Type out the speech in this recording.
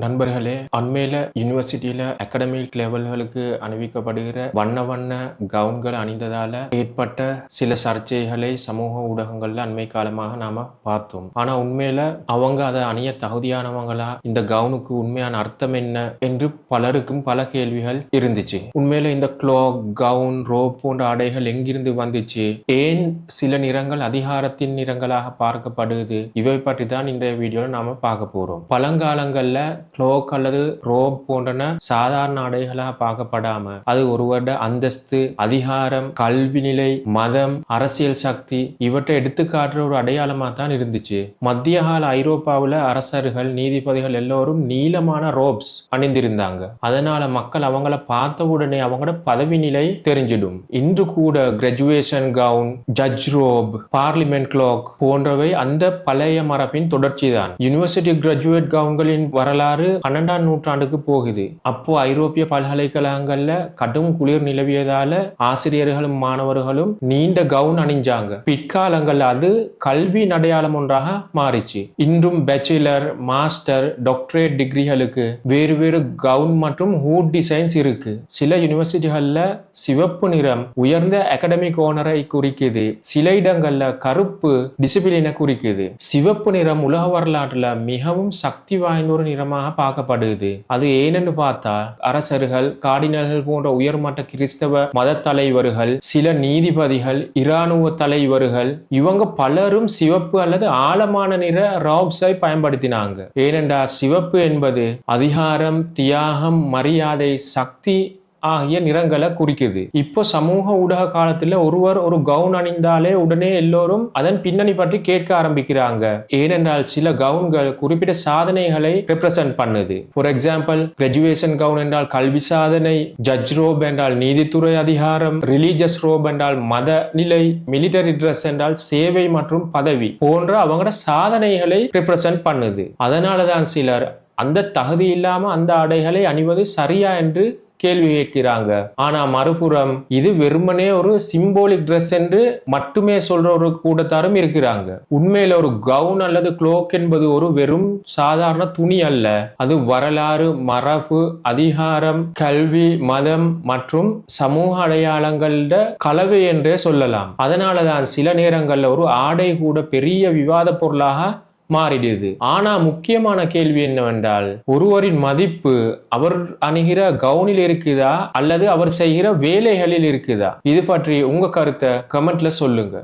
நண்பர்களே, அண்மையில யுனிவர்சிட்டியில அகாடமிக் லெவல்களுக்கு அணிவிக்கப்படுகிற வண்ண வண்ண கவுன்கள் அணிந்ததால ஏற்பட்ட சில சர்ச்சைகளை சமூக ஊடகங்கள்ல அண்மை காலமாக நாம பார்த்தோம். ஆனா உண்மையில அவங்க அதை அணிய தகுதியானவங்களா, இந்த கவுனுக்கு உண்மையான அர்த்தம் என்ன என்று பலருக்கும் பல கேள்விகள் இருந்துச்சு. உண்மையில இந்த க்ளோக், கவுன், ரோப் போன்ற ஆடைகள் எங்கிருந்து வந்துச்சு, ஏன் சில நிறங்கள் அதிகாரத்தின் நிறங்களாக பார்க்கப்படுது, இவை பற்றி தான் இன்றைய வீடியோல நாம பார்க்க போறோம். பழங்காலங்கள்ல க்ளோக் அல்லது ரோப் போன்றன சாதாரண ஆடைகளாக பார்க்கப்படாம அது ஒருவருட அந்தஸ்து, அதிகாரம், கல்வி நிலை, மதம், அரசியல் சக்தி இவற்றை எடுத்துக்காட்டுற ஒரு அடையாளமா தான் இருந்துச்சு. மத்திய கால ஐரோப்பாவில் அரசர்கள், நீதிபதிகள் எல்லோரும் நீளமான ரோப்ஸ் அணிந்திருந்தாங்க. அதனால மக்கள் அவங்கள பார்த்த உடனே அவங்களோட பதவி நிலை தெரிஞ்சிடும். இன்று கூட graduation gown, judge rope, parliament cloak போன்றவை அந்த பழைய மரபின் தொடர்ச்சி தான். யூனிவர்சிட்டி கிராஜுவேட் கவுன்களின் வரலாறு 12ஆம் நூற்றாண்டுக்கு போகுது. அப்போ ஐரோப்பிய பல்கலைக்கழகங்கள்ல கடும் குளிர் நிலவியதால ஆசிரியர்களும் மாணவர்களும் நீண்ட கவுன் அணிஞ்சாங்க. பிற்காலங்கள்ல அது கல்வி அடையாளம் ஒன்றாக மாறிச்சு. இன்றும் பேச்சுலர், மாஸ்டர், டாக்டரேட் டிகிரிகளுக்கு வேறு வேறு கவுன் மற்றும் ஹூட் டிசைன்ஸ் இருக்கு. சில யூனிவர்சிட்டிகள்ல சிவப்பு நிறம் உயர்ந்த அகாடமிக் ஓனரை குறிக்குது. சில இடங்கள்ல கருப்பு டிசிப்ளினை குறிக்குது. சிவப்பு நிறம் உலக வரலாற்றுல மிகவும் சக்தி வாய்ந்த ஒரு நிறமாக பார்க்கப்படுது. அது ஏனென்று பார்த்தால் அரசர்கள், கார்டினல்கள் போன்ற உயர்மட்ட கிறிஸ்தவ மத தலைவர்கள், சில நீதிபதிகள், இராணுவ தலைவர்கள் இவங்க பலரும் சிவப்பு அல்லது ஆழமான நிற ராப்ஸை பயன்படுத்தினாங்க. ஏனென்றால் சிவப்பு என்பது அதிகாரம், தியாகம், மரியாதை, சக்தி ஆகிய நிறங்களை குறிக்குது. இப்போ சமூக ஊடக காலத்துல ஒருவர் ஒரு கவுன் அணிந்தாலே உடனே எல்லோரும் அதன் பின்னணி பற்றி கேட்க ஆரம்பிக்கிறாங்க. ஏனென்றால் சில கவுன்கள் குறிப்பிட்ட சாதனைகளை ரெப்ரசன்ட் பண்ணுது. ஃபார் எக்ஸாம்பிள், கிராஜுவேஷன் கவுன் என்றால் கல்வி சாதனை, ஜட்ஜ் ரோப் என்றால் நீதித்துறை அதிகாரம், ரிலீஜியஸ் ரோப் என்றால் மத நிலை, மிலிட்டரி ட்ரெஸ் என்றால் சேவை மற்றும் பதவி போன்ற அவங்களோட சாதனைகளை ரெப்ரசன்ட் பண்ணுது. அதனாலதான் சிலர் அந்த தகுதி இல்லாம அந்த ஆடைகளை அணிவது சரியா என்று கேள்வி கேட்கிறாங்க. ஆனா மறுபுறம் இது வெறுமனே ஒரு சிம்போலிக் ட்ரெஸ் என்று மட்டுமே சொல்ற ஒரு கூட்டத்தாரும் இருக்கிறாங்க. உண்மையில ஒரு கவுன் அல்லது க்ளோக் என்பது ஒரு வெறும் சாதாரண துணி அல்ல. அது வரலாறு, மரபு, அதிகாரம், கல்வி, மதம் மற்றும் சமூக அடையாளங்கள கலவை என்றே சொல்லலாம். அதனாலதான் சில நேரங்கள்ல ஒரு ஆடை கூட பெரிய விவாத பொருளாக மாறிடுது. ஆனா முக்கியமான கேள்வி என்னவென்றால், ஒருவரின் மதிப்பு அவர் அணிகிற கவுனில் இருக்குதா அல்லது அவர் செய்கிற வேலைகளில் இருக்குதா? இது பற்றி உங்க கருத்தை கமெண்ட்ல சொல்லுங்க.